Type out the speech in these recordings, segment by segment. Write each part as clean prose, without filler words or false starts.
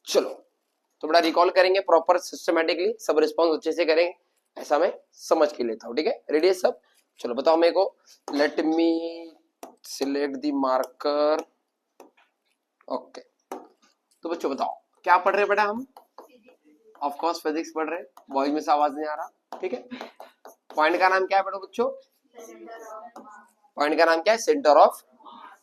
चलो तो बड़ा रिकॉल करेंगे प्रॉपर सिस्टमेटिकली, सब रिस्पॉन्स अच्छे से करेंगे, ऐसा मैं समझ के लेता हूँ। ठीक है, रेडी है सब? चलो बताओ मेरे को, let me select the marker. Okay, तो बच्चों बताओ क्या पढ़ रहे हैं बेटा हम? ऑफ कोर्स फिजिक्स पढ़ रहे हैं, वॉइस में से आवाज नहीं आ रहा। ठीक है, पॉइंट का नाम क्या है बेटा बच्चों? पॉइंट का नाम क्या है? Centre of.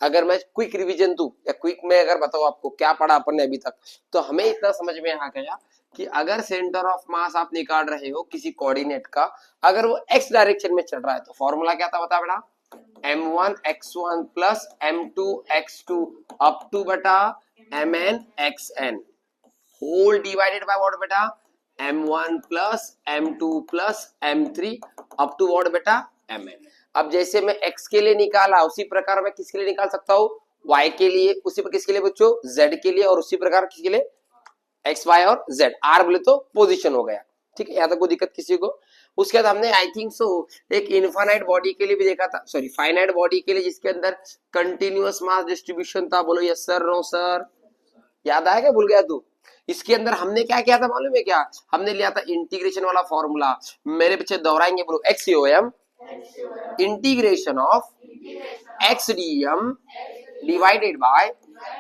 अगर मैं क्विक रिवीजन दूं या क्विक में अगर बताऊं आपको क्या पढ़ा अपन ने अभी तक, तो हमें इतना समझ में आ गया कि अगर सेंटर ऑफ मास आप निकाल रहे हो किसी कोऑर्डिनेट का, अगर वो एक्स डायरेक्शन में चल रहा है तो फॉर्मूला क्या था बता बेटा? m1 x1 plus m2 x2 up to बेटा mn xn whole divided by what बेटा? m1 plus m2 plus m3 up to what बेटा? mn। अब जैसे मैं x के लिए निकाला उसी प्रकार मैं किसके लिए निकाल सकता हूँ? y के लिए, उसी पर किसके लिए बच्चों? z के लिए, और उसी प्रकार किसके लिए? x y और z। r बोले तो पोजीशन हो गया। ठीक है, यहाँ तक कोई दिक्कत किसी को? उसके बाद हमने आई थिंक सो एक इनफाइनाइट बॉडी के लिए भी देखा था, सॉरी फाइनाइट बॉडी के लिए, जिसके अंदर कंटिन्यूअस मास डिस्ट्रीब्यूशन था। बोलो यस सर, नो सर? याद आया क्या? भूल गया तू? इसके अंदर हमने क्या किया था मालूम है क्या? हमने लिया था इंटीग्रेशन वाला फॉर्मूला, मेरे पीछे दोहराएंगे, बोलो XOM integration of x DM divided by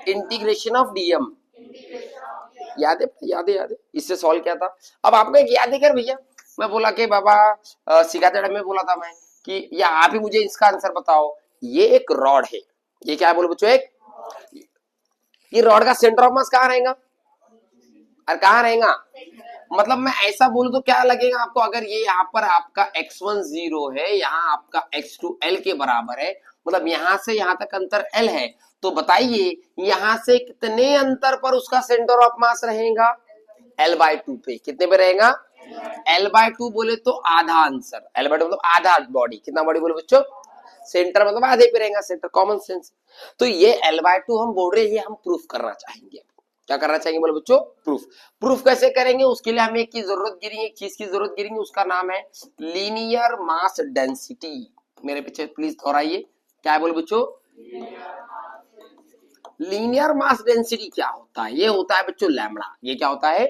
integration of DM. याद है? याद है? याद है? इससे सॉल्व किया था। अब आपको एक याद है क्या भैया? मैं बोला कि बाबा सिखाते टाइम में बोला था मैं कि या आप ही मुझे इसका आंसर बताओ। ये एक रॉड है, ये क्या है बोलो बच्चों? एक, ये रॉड का सेंटर ऑफ मास कहाँ रहेगा? और कहाँ रहेगा? मतलब मैं ऐसा बोलूं तो क्या लगेगा आपको? अगर ये यहाँ पर आपका x1 0 है, यहाँ आपका x2 L के बराबर है, मतलब यहाँ से यहाँ तक अंतर L है, तो बताइए यहाँ से कितने अंतर पर उसका सेंटर ऑफ मास रहेगा? L/2 पे। कितने पे रहेगा? L/2 बोले तो आधा आंसर, L/2 मतलब आधा बॉडी। कितना बॉडी बोले बच्चों? सेंटर मतलब आधे पे रहेगा सेंटर, कॉमन सेंस। तो ये L/2 हम बोल रहे हैं, ये हम प्रूफ करना चाहेंगे। क्या करना चाहेंगे बोले बच्चों? प्रूफ। प्रूफ कैसे करेंगे? उसके लिए हमें एक की जरूरत गिरेगी, एक चीज की जरूरत गिरेगी, उसका नाम है लीनियर मास डेंसिटी। मेरे पीछे प्लीज दोहराइए, क्या है बोले बच्चों? लीनियर मास डेंसिटी क्या होता है? ये होता है बच्चों लैम्बडा। ये क्या होता है?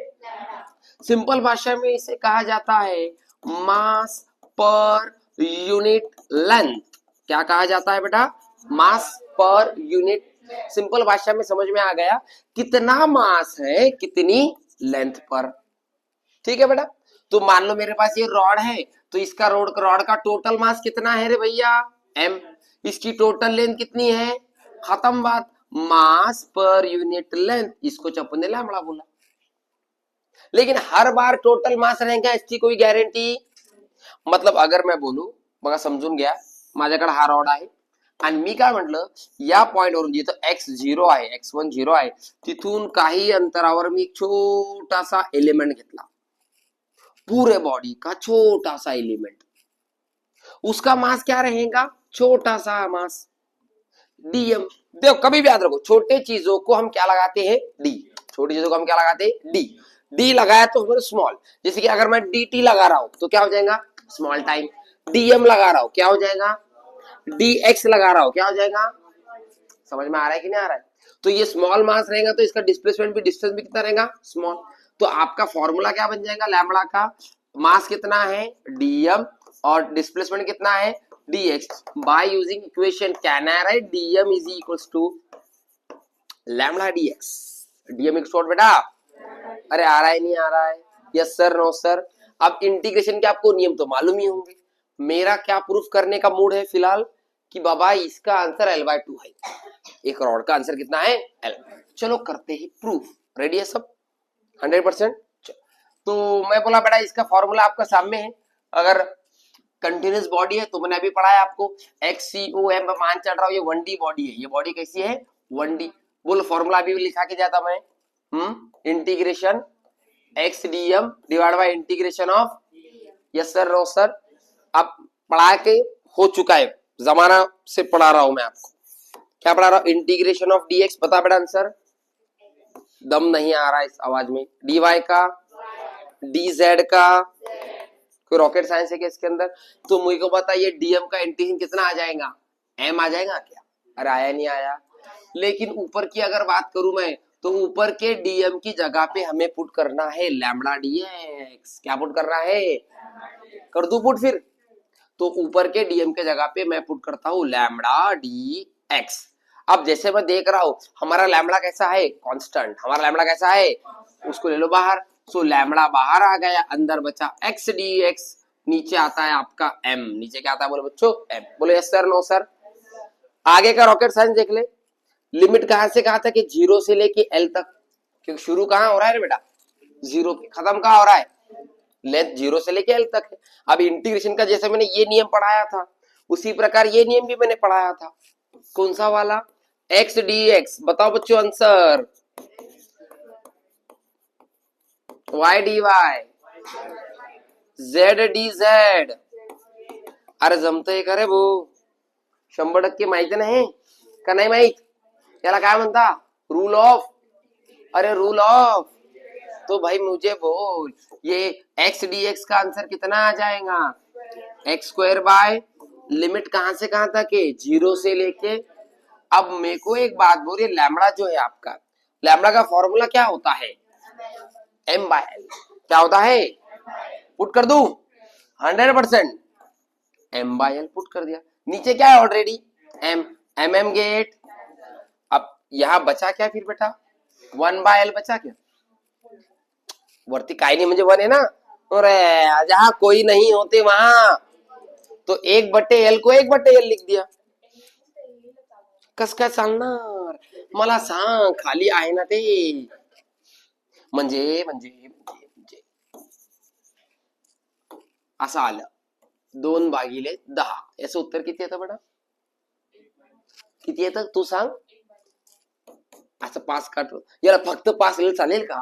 सिंपल भाषा में इसे कहा जाता है मास पर यूनिट लेंथ। क्या कहा जाता है बेटा? मास पर यूनिट। सिंपल भाषा में समझ में आ गया, कितना मास है कितनी लेंथ पर। ठीक है बेटा? तो मान लो मेरे पास ये रॉड है, तो इसका रॉड का टोटल मास कितना है रे भैया? m। इसकी टोटल लेंथ कितनी है? खत्म बात। मास पर यूनिट लेंथ, इसको अपन ने लैम्बडा बोला। लेकिन हर बार टोटल मास रहेगा इसकी कोई गारंटी? मतलब अगर मैं बोलू, बघा समजून घ्या, माझ्याकडे हा रॉड आहे आणि मी काय म्हटलं, या पॉइंटवरून जिथं x0 आहे, x1 0 आहे, तिथून काही अंतरावर मी एक छोटासा एलिमेंट घेतला, पूरे बॉडी का छोटा सा एलिमेंट, उसका मास क्या रहेगा? छोटा सा मास डीएम। देखो कभी भी याद रखो, छोटे चीजों को हम क्या लगाते हैं? डी। छोटी चीजों को हम क्या लगाते हैं? डी। डी लगाया तो स्मॉल। जैसे कि अगर मैं dt लगा रहा हूं तो क्या हो जाएगा? Small time. dm लगा रहा हूं क्या हो जाएगा? dx लगा रहा हूं क्या हो जाएगा? समझ में आ रहा है कि नहीं आ रहा है? तो ये स्मॉल मास रहेगा तो इसका डिस्प्लेसमेंट भी, डिस्टेंस भी कितना रहेगा? स्मॉल। तो आपका फॉर्मूला क्या बन जाएगा लैम्बडा का? मास कितना है? dm, और डिस्प्लेसमेंट कितना है? dx। By using equation can I write dm is equals to lambda dx। dm equals to बेटा? अरे आ रहा है नहीं आ रहा है? Yes sir, no sir? अब इंटीग्रेशन के आपको नियम तो मालूम ही होंगे। मेरा क्या प्रूफ करने का मूड है फिलहाल कि बाबा इसका आंसर L/2 है। एक रॉड का आंसर कितना है? L। चलो करते हैं प्रूफ। रेडी है सब? 100%। तो मैं बोला बेटा इसका फॉर्मूला आपका सामने है। अगर कंटिन्यूस बॉडी है तो मैंने अभी पढ़ा है आपको, XCOM मान चल रहा हूं, ये 1D बॉडी है। ये बॉडी कैसी है? 1D। बोलो फॉर्मूला अभी लिखा के जाता मैं, integration XDM divide by integration of, yes sir, no sir? अब पढ़ा के हो चुका है, जमाना से पढ़ा रहा हूं मैं आपको। क्या पढ़ा रहा हूं? Integration of dx। बता बेटा आंसर? दम नहीं आ रहा है इस आवाज में। dy का, dz का, कोई रॉकेट साइंस है क्या इसके अंदर? तो मुझे को बताइए dm का इंटीग्रेशन कितना आ जाएगा? m आ जाएगा क्या? अरे आया नहीं आया। लेकिन ऊपर की अगर बात करूं मैं तो ऊपर के डीएम की जगह पे हमें पुट करना है लैम्बडा डीएक्स। क्या पुट करना है? कर दूं पुट फिर? तो ऊपर के डीएम के जगह पे मैं पुट करता हूँ लैम्बडा डी एक्स। अब जैसे मैं देख रहा हूं हमारा लैम्बडा कैसा है? कांस्टेंट। हमारा लैम्बडा कैसा है? उसको ले लो बाहर। सो लैम्बडा बाहर आ गया, अंदर बचा एक्स डी एक्स, नीचे आता है आपका एम। नीचे क्या आता है बोले बच्चों? एम। बोले यस सर, नो सर। आगे का रॉकेट साइंस देख ले। लिमिट कहां से कहां तक है? 0 से लेके एल तक। क्योंकि शुरू कहां हो रहा है बेटा? 0 पे। खत्म कहां हो रहा है? लेंथ 0 से लेके एल तक है। अब इंटीग्रेशन का जैसे मैंने ये नियम पढ़ाया था उसी प्रकार ये नियम भी मैंने पढ़ाया था। कौन सा वाला? X d x. बताओ बच्चों answer. Y d y, z d z. अरे जमतंय का रे भाऊ? 100% माहिती नाही का? नाही माहित? याला काय म्हणता? Rule of. अरे रूल ऑफ। तो भाई मुझे बोल, ये एक्स डी एक्स का आंसर कितना आ जाएगा? एक्स स्क्वायर बाय लिमिट कहां से कहां तक है? 0 से लेके। अब मेरे को एक बात बोलिए, लैम्बडा जो है आपका, लैम्बडा का फॉर्मूला क्या होता है? M by l. क्या होता है? पुट कर दूं? 100%। एम बाय एल पुट कर दिया। नीचे क्या है already? M. M m get. अब यहां बचा क्या फिर बेटा? 1 बाय एल बचा क्या? वरती काय नहीं, म्हणजे 1 है ना। और जहां कोई नहीं होते वहां तो 1/L को 1/L लिख दिया। कस काय चालणार? मला सांग, खाली आहे ना ते। म्हणजे म्हणजे म्हणजे असं आलं 2/10। याचं उत्तर किती येतं बेटा? किती येतं तू सांग? असं 5 काढतो, याला फक्त 5 लिहिलं चालेल का?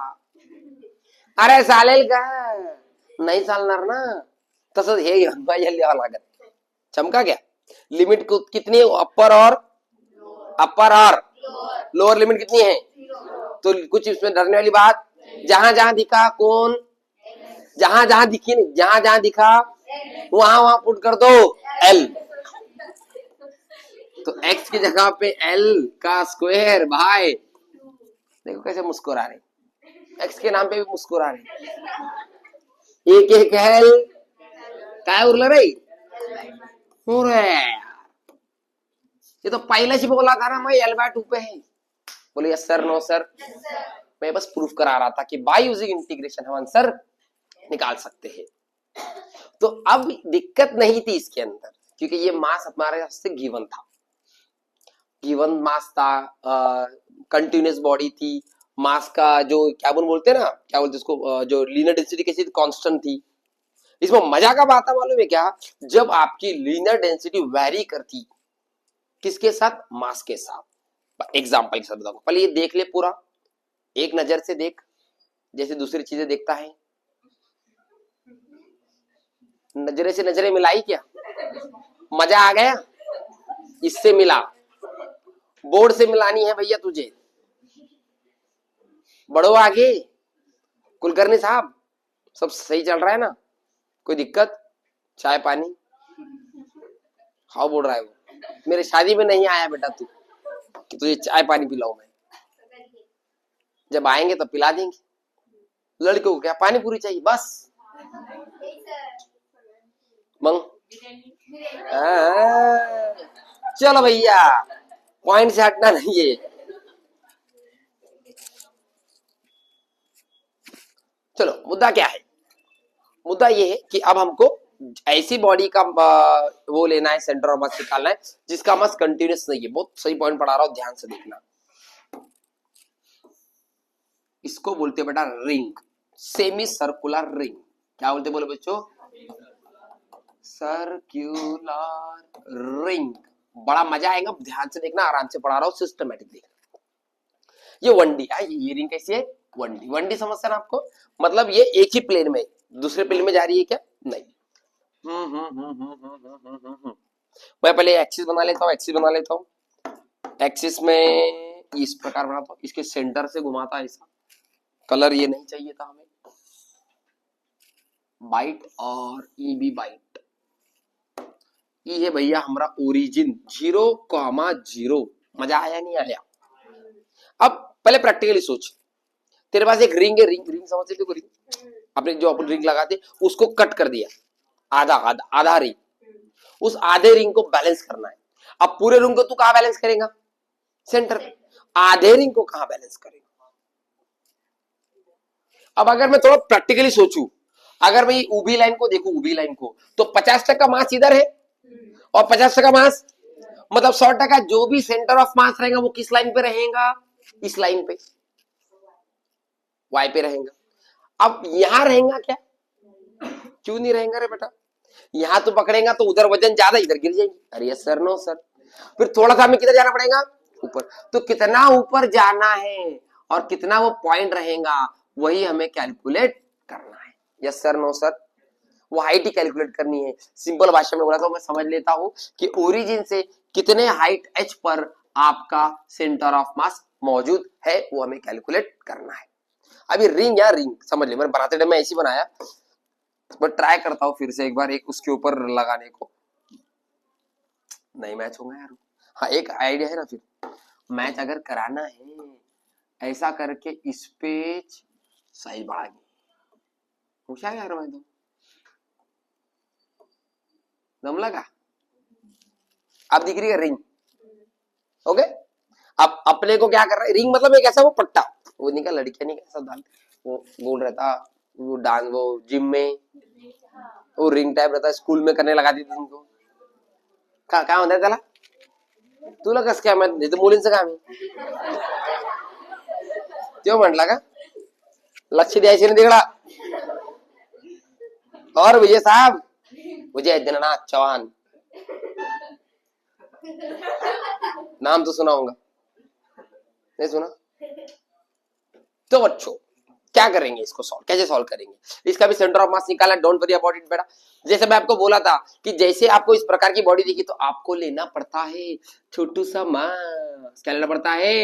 अरे चालेल का? नाही चालणार ना। तसंच हे लिहावं लागत। चमका क्या? लिमिट कितनी है? अपर और लोअर लिमिट कितनी है? तो कुछ इसमें डरने वाली बात? जहां जहां दिखा कौन? जहां जहां दिखी नहीं, जहां जहां दिखा वहां वहां पुट कर दो एल। तो एक्स की जगह पे एल का स्क्वायर भाई। देखो कैसे मुस्कुरा रहे, एक्स के नाम पे भी मुस्कुरा रहे। एक एक एल काय उरलं रे? ये तो पहले से बोला था ना मैं L/2 पे है। बोले यस सर, नो सर। मैं बस प्रूफ करा रहा था कि बाय यूजिंग इंटीग्रेशन हम आंसर निकाल सकते हैं। तो अब दिक्कत नहीं थी इसके अंदर, क्योंकि ये मास हमारे से गिवन था। गिवन मास था, कंटिन्यूस बॉडी थी। मास का जो क्या बोलते हैं ना, क्या बोलते इसको, जो लीनियर डेंसिटी कैसी कांस्टेंट थी। इसमें मजा का बात है मालूम है क्या? जब आपकी लीनियर डेंसिटी वेरी करती किसके साथ? मास के साथ। एग्जांपल के साथ बताऊंगा, पहले ये देख ले पूरा, एक नजर से देख जैसे दूसरी चीजें देखता है। नजरे से नजरे मिलाई क्या? मजा आ गया? इससे मिला, बोर्ड से मिलानी है भैया तुझे। बढ़ो आगे। कुलकर्णी साहब, सब सही चल रहा है ना? कोई दिक्कत? चाय पानी? हाँ बोल रहा है वो, मेरे शादी में नहीं आया बेटा तू कि तुझे चाय पानी पिलाऊं मैं। जब आएंगे तो पिला देंगे। लड़कों को क्या पानी पूरी चाहिए बस। मंग चलो भैया, पॉइंट से हटना नहीं है। चलो मुद्दा क्या है? मुद्दा ये है कि अब हमको ऐसी बॉडी का वो लेना है, सेंटर ऑफ मास निकालना है जिसका मास कंटिन्यूस नहीं है। बहुत सही पॉइंट पढ़ा रहा हूं, ध्यान से देखना। इसको बोलते बेटा रिंग, सेमी सर्कुलर रिंग। क्या बोलते बोले बच्चों? Circular ring. बड़ा मजा आएगा, ध्यान से देखना, आराम से पढ़ा रहा हूं, सिस्टमेटिक देखना। ये 1D है, ये रिंग कैसी है? 1D। 1D समझते ना आपको? मतलब ये एक ही प्लेन में, दूसरे प्लेन में जा रही है क्या? नहीं। मैं पहले एक्सिस बना लेता हूँ, एक्सिस बना लेता हूँ। एक्सिस में इस प्रकार बनाता हूँ, इसके सेंटर से घुमाता है ऐसा। कलर ये नहीं चाहिए था हमें। बाइट और ई बी बाइट। ये है भैया हमारा ओरिजिन 0,0। मजा आया नहीं आया? अब पहले प्रैक्टिकली सोच, तेरे पास एक रिंग है, रिंग रिंग समझते देखो, रिंग अपने जो अपन रिंग लगाते उसको कट कर दिया, आधा आधा आधा रिंग, उस आधे रिंग को बैलेंस करना है। अब पूरे रिंग को तू कहां बैलेंस करेगा? सेंटर पे। आधे रिंग को कहां बैलेंस करेगा? अब अगर मैं थोड़ा प्रैक्टिकली सोचूं, अगर मैं ऊबी लाइन को देखूं, ऊबी लाइन को, तो 50% मास इधर है और 50% मास, मतलब 100% जो भी सेंटर ऑफ मास रहेगा वो किस लाइन पे रहेगा? इस लाइन पे, वाई पे रहेगा। अब यहां रहेगा क्या? क्यों नहीं रहेगा रे बेटा? यहां तो पकड़ेगा तो उधर वजन ज्यादा, इधर गिर जाएगी। अरे यस सर, नो सर। फिर थोड़ा सा हमें किधर जाना पड़ेगा? ऊपर। तो कितना ऊपर जाना है और कितना वो पॉइंट रहेगा, वही हमें कैलकुलेट करना है। Yes sir, no sir. वो हाइट ही कैलकुलेट करनी है। सिंपल भाषा में बोला तो मैं समझ लेता हूं कि ओरिजिन से कितने हाइट एच पर आपका सेंटर ऑफ मास मौजूद है, वो हमें कैलकुलेट करना है। अभी रिंग या रिंग समझ ले, मैंने बनाते टाइम मैं ऐसी बनाया, बट ट्राई करता हूँ फिर से एक बार एक उसके ऊपर लगाने को, नहीं मैच होगा यार। हाँ एक आइडिया है ना, फिर मैच अगर कराना है ऐसा करके इस पेज साइज बढ़ा के, होशियार यार मैं तो, दम लगा। अब दिख रही है रिंग, ओके। अब अपने को क्या कर रहा है, रिंग मतलब एक ऐसा वो पट्टा, वो निकल लड़कियां नहीं कैसा डाल, वो गोल रहता, वो डांस वो जिम में वो रिंग टाइप रहता, स्कूल में करने लगा दी थी तुमको, काय म्हणतात त्याला, तुला कसं काय माहित? तर मुलींचं काम आहे, तो म्हटला का लक्ष द्यायचे ना तिकडा। और विजय साहब, विजय दीनानाथ चौहान, नाम तो सुना होगा, नहीं सुना? तो बच्चों क्या करेंगे इसको सॉल्व, कैसे सॉल्व करेंगे? इसका भी सेंटर ऑफ मास निकाला, डोंट वरी अबाउट इट बेटा। जैसे मैं आपको बोला था कि जैसे आपको इस प्रकार की बॉडी दिखी तो आपको लेना पड़ता है छोटू सा मास। क्या लेना पड़ता है?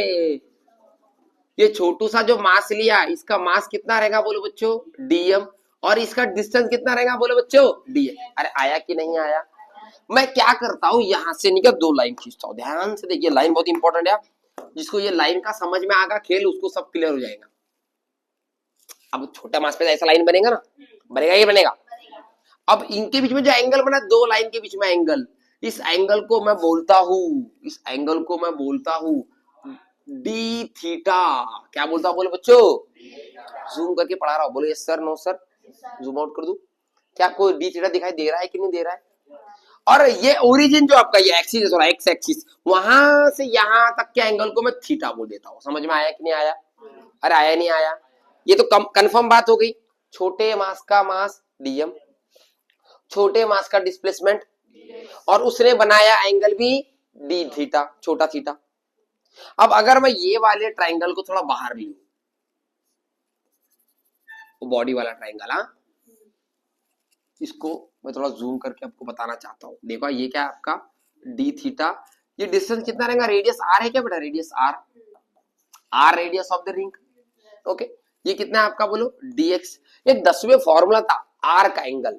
ये छोटू सा जो मास लिया, इसका मास कितना रहेगा बोलो बच्चों? डीएम। और इसका डिस्टेंस कितना रहेगा बोलो बच्चों? डीएम। अरे आया कि नहीं आया? मैं क्या करता हूं, यहां से निकल दो लाइन खींचता हूं, ध्यान से देखिए, लाइन बहुत इंपॉर्टेंट है। जिसको ये लाइन का समझ में आगा खेल, उसको सब क्लियर हो जाएगा। अब छोटा मास पे ऐसा लाइन बनेगा ना, बनेगा ये बनेगा। अब इनके बीच में जो एंगल बना, दो लाइन के बीच में एंगल, इस एंगल को मैं बोलता हूं, इस एंगल को मैं बोलता हूं डी थीटा। क्या बोलता हूं बोले बच्चों? जूम करके पढ़ा रहा हूं, बोले yes sir, no sir, zoom out कर दूं क्या? कोई डी थीटा दिखाई दे रहा है कि नहीं दे रहा है? और ये ओरिजिन जो आपका ये एक्सिस है, थोड़ा एक्स एक्सिस, वहां से यहां तक के एंगल को मैं थीटा बोल देता हूं। समझ में आया कि नहीं आया? अरे आया नहीं आया? ये तो कंफर्म बात हो गई। छोटे मास का मास डीएम, छोटे मास का डिस्प्लेसमेंट, और उसने बनाया एंगल भी डी थीटा, छोटा थीटा। अब अगर मैं ये वाले ट्राइंगल को थोड़ा बाहर लूं, बॉडी वाला ट्राइंगल, हाँ, इसको मैं थोड़ा जूम करके आपको बताना चाहता हूं। देखो ये क्या है आपका डी थीटा, ये डिस्टेंस कितना रहेगा? रेडियस आर है क्या बेटा? Radius r, r radius of the ring, okay. ये कितना है आपका बोलो? डीएक्स। ये 10वें फॉर्मूला था आर का एंगल,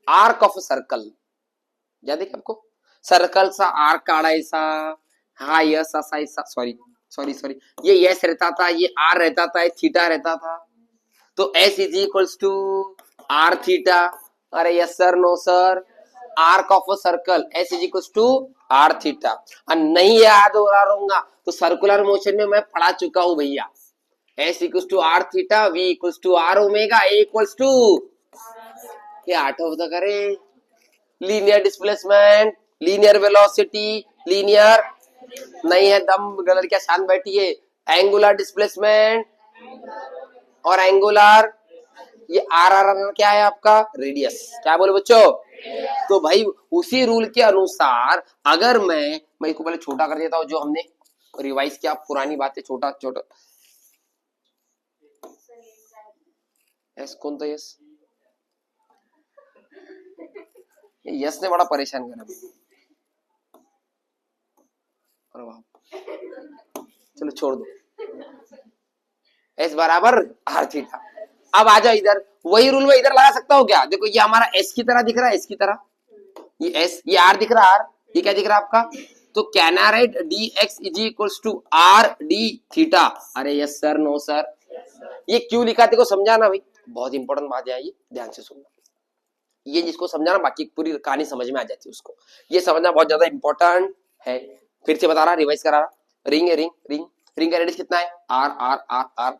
आर्क ऑफ सर्कल, याद है क्या आपको? सर्कल सा आर्क काढायचा, हा यस असायचा, सॉरी सॉरी सॉरी, ये यस रहता था, ये आर रहता था, ये थीटा रहता था, तो S is equals to are theta. अरे yes sir, no sir, arc of a circle S is equals to are theta. और नहीं याद हो रहा रहूंगा तो सर्कुलर मोशन में मैं पढ़ा चुका हूं भैया, s equals to are theta, v equals to r omega, a equals to, ये आठवतं का रे? Linear displacement, linear velocity, linear नहीं है, दम गलत, क्या शांत बैठी है, एंगुलर डिस्प्लेसमेंट और एंगुलर, ये आर आर आर क्या है आपका? रेडियस। क्या बोले बच्चों? तो भाई उसी रूल के अनुसार अगर मैं इसको पहले छोटा कर देता हूं, जो हमने रिवाइज किया पुरानी बातें, छोटा छोटा एस कौन था? यस, यस ने बड़ा परेशान करा। चलो छोड़ दो, एस बराबर आर थीटा। अब आ जाओ इधर, वही रूल में इधर लगा सकता हूँ क्या? देखो ये हमारा एस की तरह दिख रहा है, एस की तरह, ये एस, ये आर दिख रहा है, आर, ये क्या दिख रहा है आपका? तो can I write d x is equals to r d theta? अरे यस सर, नो सर। ये क्यों लिखा तेरे को समझाना भाई, बहुत इंपॉर्टेंट बात है, ये ध्यान से सुनना। ये जिसको समझाना बाकी पूरी कहानी समझ में आ जाती है उसको, ये समझना बहुत ज्यादा इंपॉर्टेंट है। फिर से बता रहा, रिवाइज करा रहा। रिंग है, रिंग रिंग रिंग का रेडियस कितना है? R r r r.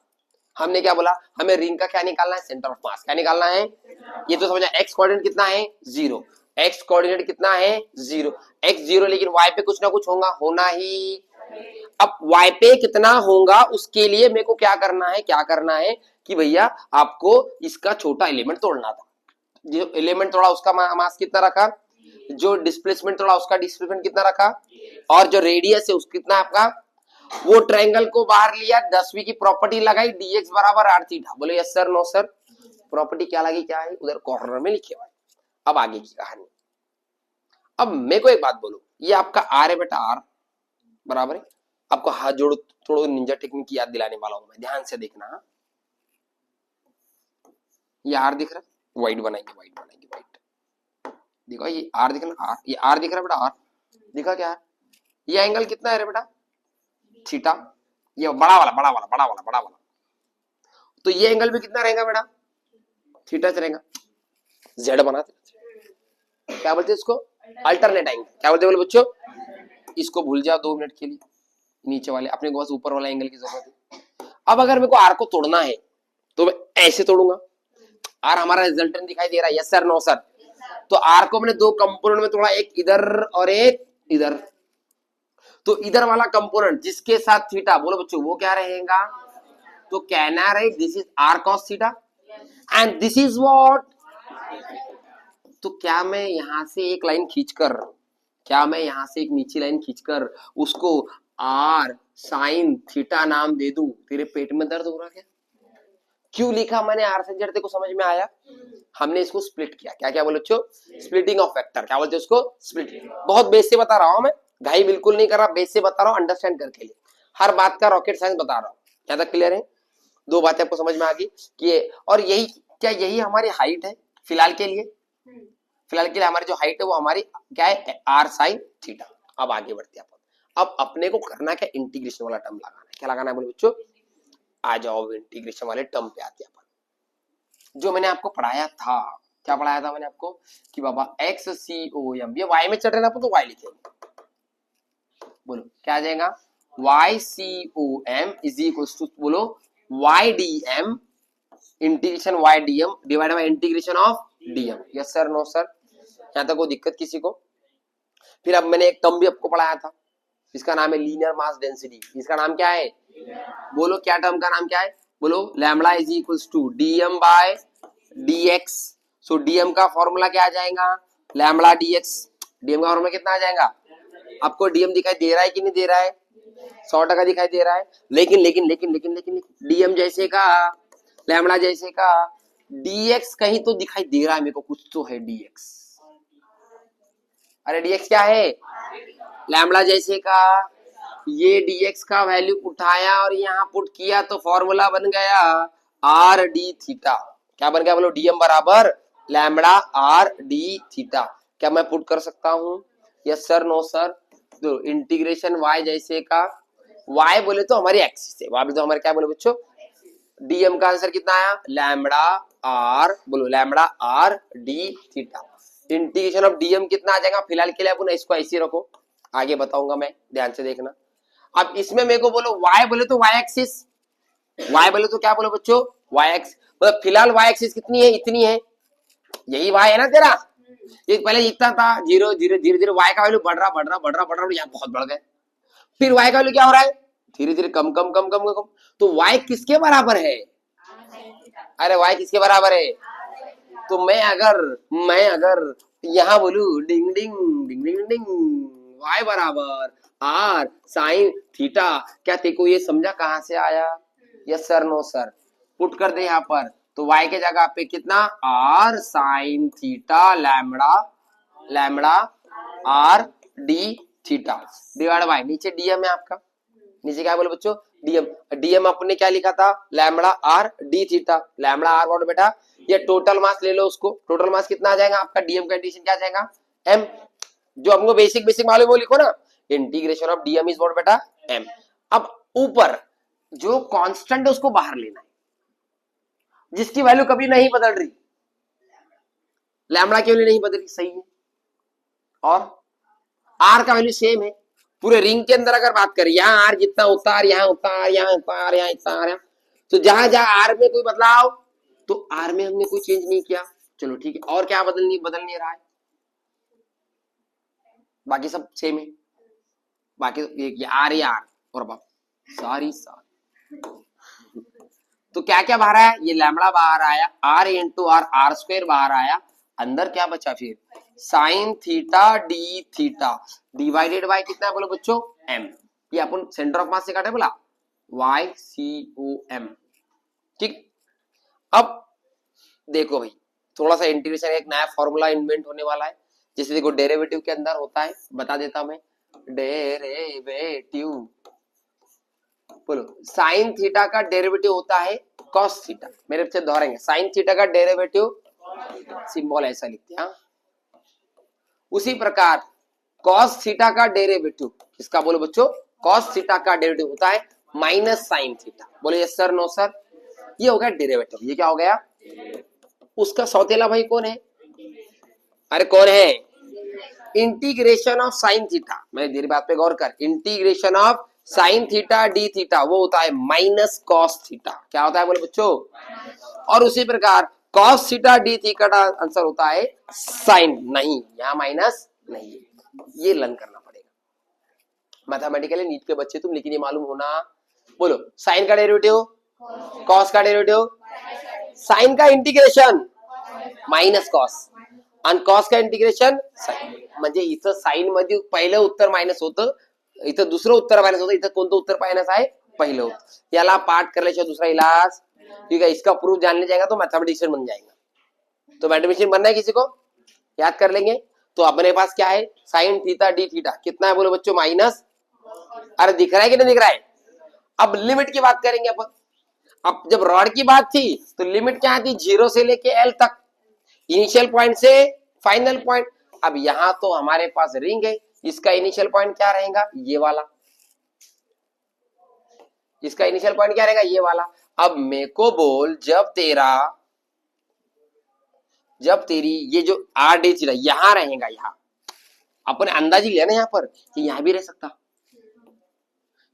हमने क्या बोला, हमें रिंग का क्या निकालना है? Centre of mass. क्या निकालना है? ये तो समझा। एक्स कोऑर्डिनेट कितना है? 0। एक्स कोऑर्डिनेट कितना है? 0। एक्स 0, लेकिन वाई पे कुछ ना कुछ होना ही। अब वाई पे कितना होगा उसके लिए मेरे को क्या करना है, कि भैया आपको इसका छोटा एलिमेंट तोड़ना था। जो एलिमेंट तोड़ा उसका मास कितना रखा, जो डिस्प्लेसमेंट तोड़ा उसका डिस्प्लेसमेंट कितना रखा, और जो रेडियस है उसका कितना आपका, वो ट्रायंगल को बाहर लिया, 10वीं की प्रॉपर्टी लगाई, dx बराबर r थीटा। बोले yes sir, no sir. Property क्या लगी, क्या है उधर कॉर्नर में लिखे हुए। अब आगे की कहानी। अब मेरे को एक बात बोलो, ये आपका r है बेटा, r बराबर है। आपको हाथ जोड़ो थोड़ा निंजा टेक्निक की याद दिलाने वाला हूं मैं, ध्यान से देखना। ये r दिख रहा है, वाइट बनाएंगे, वाइट देखो, ये r दिख रहा है, ये r दिख रहा है बेटा, r दिखा क्या? ये एंगल कितना है रे बेटा? थीटा। ये बड़ा वाला। तो ये एंगल भी कितना रहेगा बेटा? थीटा से रहेगा। जेड बनाते, क्या बोलते हैं इसको? Alternate angle. क्या बोलते बोले बच्चों? इसको भूल जाओ 2 मिनट के लिए, नीचे वाले अपने को बस ऊपर वाला एंगल की जरूरत है। अब अगर मेरे को आर को तोड़ना है तो मैं ऐसे तोड़ूंगा। आर हमारा रिजल्टेंट दिखाई दे रहा है, यस सर, नो सर। तो आर को मैंने 2 कंपोनेंट में तोड़ा, एक इधर और एक इधर। तो इधर वाला कंपोनेंट जिसके साथ थीटा, बोलो बच्चों वो क्या रहेगा? तो can I write this is r cos theta and this is what? तो क्या मैं यहां से एक लाइन खींचकर, एक नीची लाइन खींचकर उसको आर साइन थीटा नाम दे दूं? तेरे पेट में दर्द हो रहा क्या? क्यों लिखा मैंने आर साइन थीटा? को समझ में आया? हमने इसको स्प्लिट किया। क्या बोले बच्चों? Splitting of vector. क्या बोलते हैं उसको? स्प्लिट। बहुत बेस से बता रहा हूं मैं, घाई बिल्कुल नहीं कर रहा, बेस से बता रहा हूं अंडरस्टैंड करके लिए। हर बात का रॉकेट साइंस बता रहा हूं। क्या तक क्लियर है? 2 बातें आपको समझ में आ गई कि, और यही हमारी हाइट है फिलहाल के लिए। हमारी जो हाइट है वो हमारी क्या है? R sine theta. अब आगे बढ़ते हैं अपन। अब अपने को करना क्या? इंटीग्रेशन वाला टर्म लगाना है। क्या लगाना है बोले बच्चों? आ जाओ इंटीग्रेशन वाले टर्म पे आते हैं अपन। जो मैंने आपको पढ़ाया था, क्या पढ़ाया था मैंने आपको? कि बाबा एक्स सी ओ एम, ये वाई में चल रहे ना अपन, तो वाई लिखेंगे। बोलो क्या आ जाएगा? Y C O M is equal to, बोलो Y D M integration Y D M divide by integration of D M. Yes sir, no sir. यहाँ तक कोई दिक्कत किसी को? फिर अब मैंने एक टर्म भी आपको पढ़ाया था, इसका नाम है लीनियर मास डेंसिटी। इसका नाम क्या है? बोलो क्या टर्म का नाम क्या है? बोलो lambda is equals to dm by dx. So dm का फॉर्मूला क्या आ जाएगा? Lambda dx. डीएम का फॉर्मूला कितना आ जाएगा? आपको डीएम दिखाई दे रहा है कि नहीं दे रहा है? 100% दिखाई दे रहा है। लेकिन डीएम जैसे का, लैम्बडा जैसे का डीएक्स कहीं तो दिखाई दे रहा है मेरे को, कुछ तो है डीएक्स। अरे डीएक्स क्या है? लैम्बडा जैसे का। ये dx का वैल्यू उठाया और यहाँ पुट किया तो फॉर्मूला बन गया आर डी थीटा। क्या बन गया बोलो? डीएम बराबर लैम्बडा आर डी थीटा। क्या मैं पुट कर सकता हूँ? Yes sir, no sir. तो इंटीग्रेशन y जैसे का, y बोले तो हमारी एक्सिस है, y बोले तो हमारे क्या बोले बच्चों? डीएम का आंसर कितना आया? लैम्बडा आर, बोलो lambda r d theta. Integration of DM कितना आ जाएगा? फिलहाल के लिए अपन इसको ऐसे रखो, आगे बताऊंगा मैं, ध्यान से देखना। अब इसमें मेरे को बोलो y बोले तो y एक्सिस, y बोले तो क्या बोलो बच्चों? y x. मतलब फिलहाल y एक्सिस कितनी है? इतनी है। यही y है ना तेरा? ये पहले इतना था 0 0 0 0, y का वैल्यू बढ़ रहा, यहाँ बहुत बढ़ गए। फिर y का वैल्यू क्या हो रहा है? धीरे धीरे कम। तो y किसके बराबर है? अरे y किसके बराबर है? तो मैं अगर यहाँ बोलू ding ding ding ding ding, y बराबर आर साइन थीटा, क्या तेको ये समझा कहां से आया? Yes sir, no sir. Put कर दे यहाँ पर, तो y के जगह पे कितना? R sine theta lambda r d theta divide by, नीचे डीएम है आपका। नीचे क्या बोले बच्चों? डीएम अपने क्या लिखा था? Lambda r d theta. Lambda r what बेटा? ये टोटल मास ले लो उसको। टोटल मास कितना आ जाएगा आपका? डीएम का एडिशन क्या आ जाएगा? एम। जो हमको बेसिक मालूम है वो लिखो ना, integration of D m is what बेटा, एम। अब ऊपर जो कांस्टेंट है उसको बाहर लेना है, जिसकी वैल्यू कभी नहीं बदल रही, लैम्बडा की वैल्यू नहीं बदली, सही है। और आर का वैल्यू सेम है। पूरे रिंग के अंदर अगर बात करें, यहाँ आर जितना उतार, यहाँ उतार, यहाँ उतार, यहाँ उतार, तो जहां जहां आर में कोई बदलाव, तो आर में हमने कोई चेंज नहीं किया, चलो ठीक है। और क्या बदल नहीं रहा है, बाकी सब सेम है, बाकी ये आर ही आर और अब सारी तो क्या क्या बाहर आया, ये लैम्बडा बाहर आया, r into r, r square बाहर आया, अंदर क्या बचा फिर, sine theta d theta divided by कितना है बोलो बच्चों, एम। ये अपन सेंटर ऑफ मास से काटे बोला, वाई सी ओ एम, ठीक। अब देखो भाई, थोड़ा सा इंटीग्रेशन, एक नया फॉर्मूला इन्वेंट होने वाला है, जैसे देखो डेरिवेटिव के अंदर होता है, बता देता मैं, डेरिवेटिव बोलो, साइन थीटा का डेरिवेटिव होता है कॉस थीटा, मेरे से दोहराएंगे, साइन थीटा का डेरिवेटिव, सिंबल ऐसा लिखते हैं। उसी प्रकार कॉस थीटा का डेरिवेटिव, किसका बोलो बच्चों, कॉस थीटा का डेरिवेटिव होता है माइनस साइन थीटा, बोलो यस सर, नो सर, ये हो गया डेरिवेटिव। ये क्या हो गया, उसका सौतेला भाई कौन है, अरे कौन है, इंटीग्रेशन ऑफ साइन थीटा, मैं देरी बात पे गौर कर, integration of sine theta d theta वो होता है माइनस कॉस थीटा, क्या होता है बोले बच्चों, और उसी प्रकार कॉस थीटा डी थीटा का आंसर होता है साइन, नहीं यहाँ माइनस नहीं है, ये लर्न करना पड़ेगा मैथमेटिकली नीट के बच्चे तुम, लेकिन ये मालूम होना, बोलो साइन का डेरिवेटिव, कॉस का डेरिवेटिव, साइन का इंटिग्रेशन माइनस कॉस आणि कॉस का इंटिग्रेशन साइन, म्हणजे इथं साइन मध्ये पहिलं उत्तर मायनस होतं, इथं दुसरं उत्तर मायनस होतं, इथं कोणतं उत्तर मायनस आहे, पहिलं उत्तर। याला पाठ करल्याशिवाय दूसरा इलाज, ठीक है, इसका प्रूफ जानने जाएगा तो मैथमेटिशियन बन जाएगा। तो मैथमेटिशियन बनना है किसी को, याद कर लेंगे। तो अपने पास क्या है, साइन थीटा डी थीटा कितना है बोलो बच्चों, माइनस, अरे दिख रहा है कि नहीं दिख रहा है। अब लिमिट की बात करेंगे अपन, अब जब रॉड की बात थी तो लिमिट क्या थी, 0 से लेके एल तक, इनिशियल पॉइंट से फाइनल पॉइंट। अब यहां तो हमारे पास रिंग है, इसका इनिशियल पॉइंट क्या रहेगा, ये वाला, इसका इनिशियल पॉइंट क्या रहेगा, ये वाला। अब मेरे को बोल, जब तेरी ये जो आर डी थीटा यहां रहेगा, यहां अपने अंदाजी लिया ना यहाँ पर, कि यहां भी रह सकता,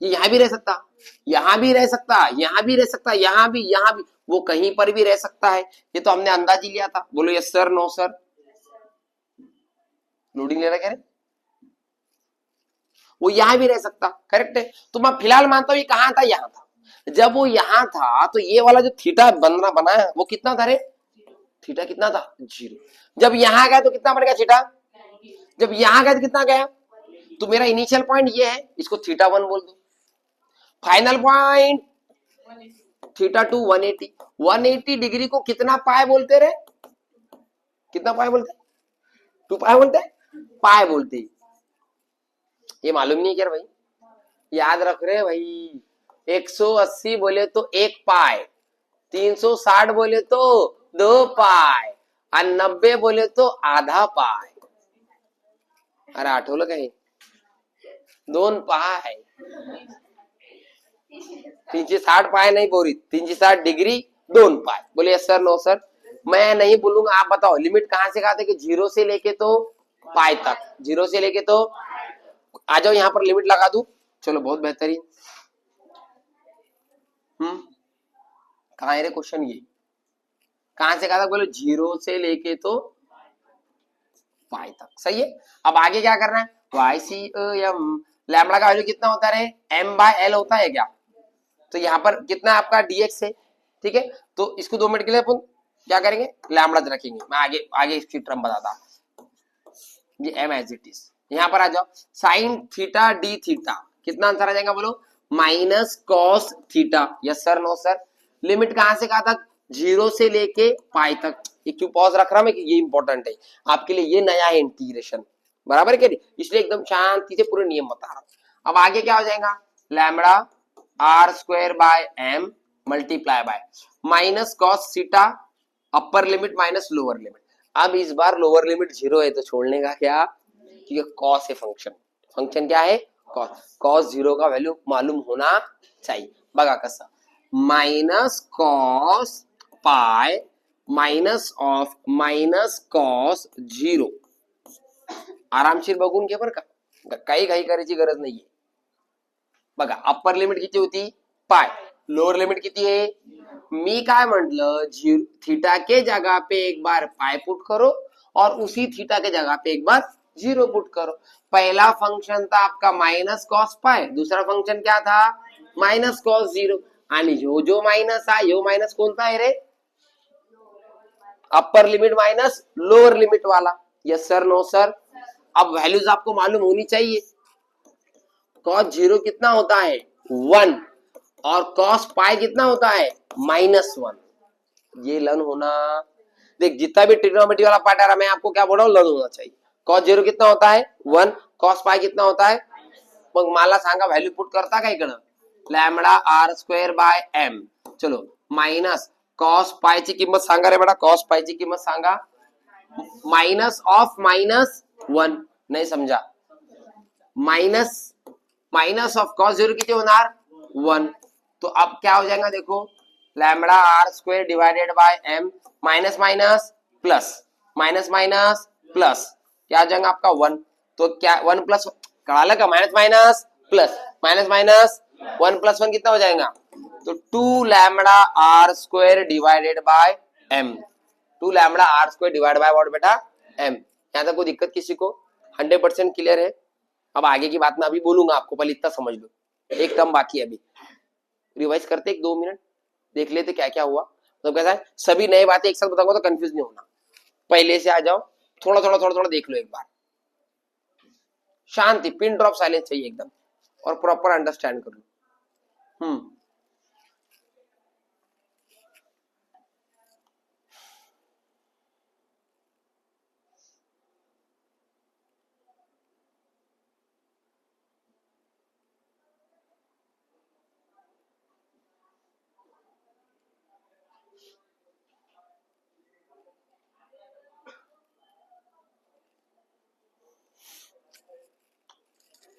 ये यहां भी रह सकता, यहां भी रह सकता, यहां भी रह सकता, यहां भी, वो कहीं पर भी रह सकता है, ये तो हमने अंदाजी लिया था। बोलो yes sir, no sir, loading ले रहा क्या रे, वो यहां भी रह सकता, करेक्ट है। तो मैं फिलहाल मानता हूं ये कहां था, यहां था। जब वो यहां था तो ये वाला जो थीटा बना है वो कितना था रे, थीटा कितना था, 0। जब यहां गया तो कितना बन गया थीटा, जब यहां गया तो कितना गया, तो मेरा इनिशियल पॉइंट ये है, इसको थीटा 1 बोल दो, फाइनल पॉइंट थीटा 2 180, 180 डिग्री को कितना पाए बोलते रे, कितना पाए बोलते, 2 पाए बोलते, पाए बोलते, ये मालूम नहीं क्या भाई, याद रख रहे भाई। 180 बोले तो 1 पाए, 360 बोले तो 2 पाए, और 90 बोले तो आधा पाए, अरे आठवलं काही, 2 पाय, 360 पाए नहीं बोरी, 360 डिग्री 2 पाए। बोले सर, नो सर, मैं नहीं बोलूंगा, आप बताओ लिमिट कहां से कहा थे, कि 0 से लेके तो पाए तक, 0 से लेके तो, आ जाओ यहां पर लिमिट लगा दू, चलो बहुत बेहतरीन। कहां है रे क्वेश्चन, ये कहां से कहा था, बोले 0 से लेके तो पाई तक, सही है। अब आगे क्या करना है, वाई सी एम, लैम्बडा का वैल्यू कितना होता है, एम बाय एल होता है क्या, तो यहाँ पर कितना आपका dx है, ठीक है। तो इसको 2 मिनट के लिए अपन क्या करेंगे, लैम्बडा रखेंगे, मैं आगे आगे इसकी टर्म बताता, ये एम एज इट इज। यहाँ पर आ जाओ, साइन थीटा डी थीटा कितना आंसर आ जाएगा बोलो, minus cos theta, yes sir, no sir. Limit कहां से कहा था, 0 से लेके पाई तक। ये क्यों पॉज रख रहा मैं, कि ये इंपॉर्टेंट है आपके लिए, ये नया है इंटीग्रेशन, बराबर है क्या, इसलिए एकदम शांति से पूरे नियम बता रहा हूं। अब आगे क्या हो जाएगा, lambda r square by m multiply by minus cos theta, upper limit minus lower limit. अब इस बार लोअर लिमिट 0 है तो छोड़ने का क्या, क्योंकि कॉस है फंक्शन, फंक्शन क्या आहे कॉस 0 का व्हॅल्यू मालूम होना चाहिए. बघा कसं minus cos pi minus of minus cos 0. आरामशीर बघून घे बरं का, काही घाई करायची गरज नाहीये. बघा अप्पर लिमिट किती होती पाय, लोअर लिमिट किती आहे. मी काय म्हंटल थीटा के जगह पे एक बार पाई पुट करो और उसी थीटा के जगह पे एक बार 0 पुट करो. पहला फंक्शन था आपका माइनस कॉस पाई, दूसरा फंक्शन क्या था माइनस कॉस 0. आणि जो माइनस आहे यो माइनस कोणता आहे रे upper limit minus lower limit वाला. Yes sir no sir. अब वैल्यूज आपको मालूम होनी चाहिए. कॉस 0 कितना होता है 1 और कॉस पाई कितना होता है -1. ये लन होना. देख जितना भी ट्रिग्नोमेट्री वाला पार्ट आ रहा मैं आपको क्या बोल रहा हूँ लन होना चाहिए. कॉस 0 कितना होता है 1, कॉस पाई कितना होता है. मग मला सांगा व्हॅल्यू पुट करता का इकडं lambda r square by m. चलो माइनस कॉस पाई ची किंमत सांगा रे बेटा. कॉस पाई ची किंमत सांगा. माइनस ऑफ -1 नाही समजा. माइनस ऑफ कॉस 0 किती होणार 1. तो अब क्या हो जाएगा देखो lambda r square divided bye m minus minus plus minus minus plus क्या आ जाएगा आपका 1. तो क्या 1 प्लस कहा का minus minus plus minus minus 1 plus 1 कितना हो जाएगा तो 2 lambda r square divided bye m. 2 lambda r square divide by what बेटा m. यहाँ तक कोई दिक्कत किसी को 100% क्लियर है. अब आगे की बात मैं अभी बोलूंगा आपको, पहले इतना समझ लो. एक टर्म बाकी है अभी, रिवाइज करते 1-2 मिनट देख लेते क्या क्या हुआ. तो कैसा है सभी नई बातें एक साथ बताऊंगा तो कंफ्यूज नहीं होना. पहले से आ जाओ, थोड़ा थोड़ा देख लो एक बार. शांति पिन ड्रॉप साइलेंस चाहिए एकदम और प्रॉपर अंडरस्टैंड कर लो.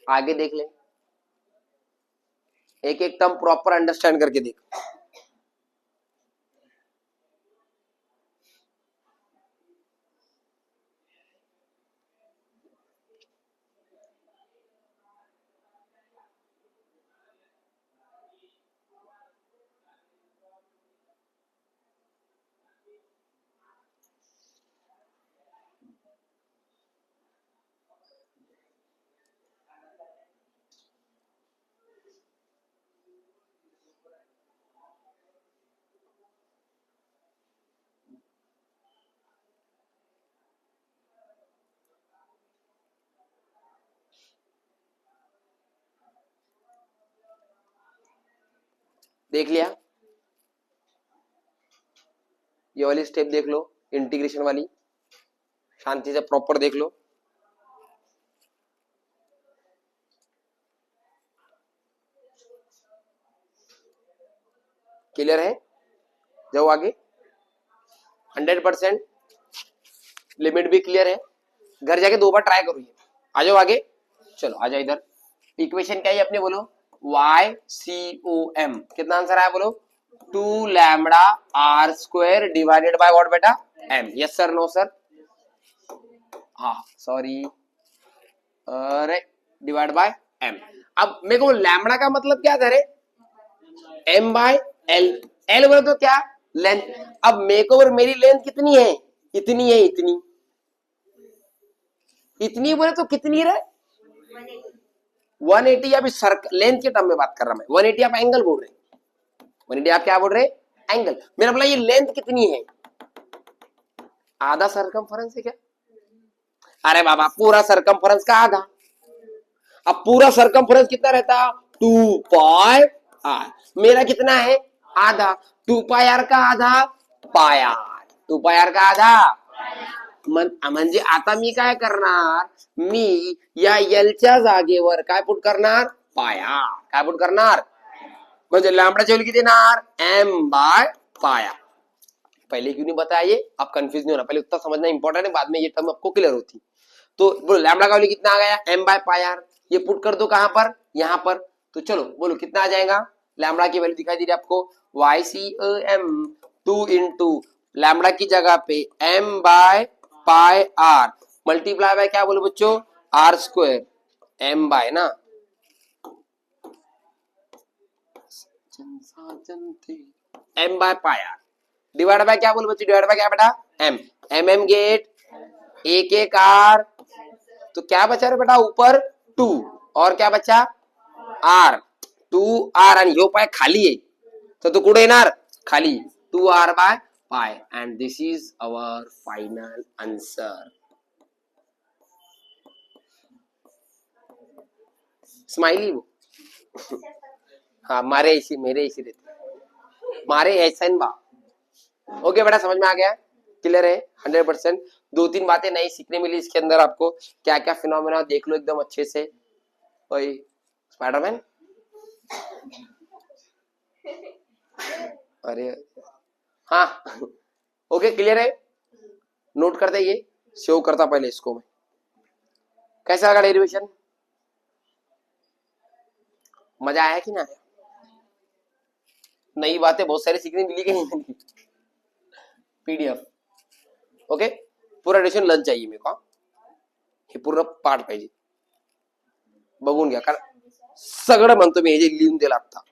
आगे देख ले, एक एक टर्म प्रॉपर अंडरस्टैंड करके देख. देख लिया ये वाली स्टेप देख लो इंटीग्रेशन वाली, शांति से प्रॉपर देख लो. क्लियर है. जाओ आगे. 100% लिमिट भी क्लियर है. घर जाके 2 बार ट्राई करो ये. आ जाओ आगे. चलो आ जाओ इधर. इक्वेशन क्या है अपने बोलो YCOM. कितना आंसर आया बोलो 2 lambda r square divided by what बेटा m. Yes sir no sir. हाँ सॉरी अरे डिवाइड बाय m. अब मेरे को लैम्बडा का मतलब क्या था रे m बाय l. l बोले तो क्या लेंथ. अब मेरे को मेरी लेंथ कितनी है इतनी है इतनी बोले तो कितनी रे 180. अभी सर्कल लेंथ के टर्म में बात कर रहा मैं. 180 आप एंगल बोल रहे 180 आप क्या बोल रहे एंगल. मेरा बोला ये लेंथ कितनी है आधा सरकमफेरेंस है क्या. अरे बाबा पूरा सरकमफेरेंस का आधा. अब पूरा सरकमफेरेंस कितना रहता 2 पाई r. मेरा कितना है आधा 2 पाई r का आधा पाई r. 2 पाई r का आधा म्हणजे आता मी काय करणार मी या एलच्या जागेवर काय पुट करणार पाया. काय पुट करणार म्हणजे लैम्बडाची व्हॅल्यू किती येणार m बाय पाया. पहले क्यों नहीं बताया ये. आप कंफ्यूज नहीं होना, पहले उतना समझना इंपॉर्टेंट है, बाद में ये टर्म आपको क्लियर होती. तो बोलो लैम्बडा का वैल्यू कितना आ गया m बाय पाई r. ये पुट कर दो कहां पर, यहां पर। तो चलो बोलो कितना आ जाएगा, लैम्बडा की वैल्यू दिखाई दे रही है आपको, YCAM 2 इंटू लैम्बडा की जगह पे m by pi r multiply by क्या बोलो बच्चों, r स्क्वायर, m बाय ना m by pi r divide by क्या बोलो बच्चों, डिवाइड बाय क्या बेटा, m m गेट एक एक r, तो क्या बचा रे बेटा ऊपर 2 और क्या बचा r, 2r आणि ह्यो पाय खाली आहे तर तो कुठे येणार खाली, 2r by pi, and this is our final answer. Smiley वो हाँ मारे ऐसी मेरे ऐसी रहते मारे ऐसा बा। ओके बेटा समझ में आ गया, क्लियर है 100%। दो तीन बातें नई सीखने मिली इसके अंदर आपको, क्या क्या फिनोमेना देख लो एकदम अच्छे से। ओए स्पाइडरमैन अरे हाँ ओके क्लियर है, नोट करते ये, सेव करता पहले इसको मैं। कैसा लगा डेरिवेशन, मजा आया कि ना आया, नई बातें बहुत सारी सीखने मिली कि नहीं मिली, पीडीएफ ओके पूरा डेरिवेशन लर्न चाहिए मेरे को, हे पूर्ण पाठ पाहिजे, बघून घ्या कारण सगळं म्हणतो मी हे जे लिहून दिलं आता।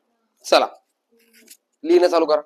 चला लिहिणं चालू करा।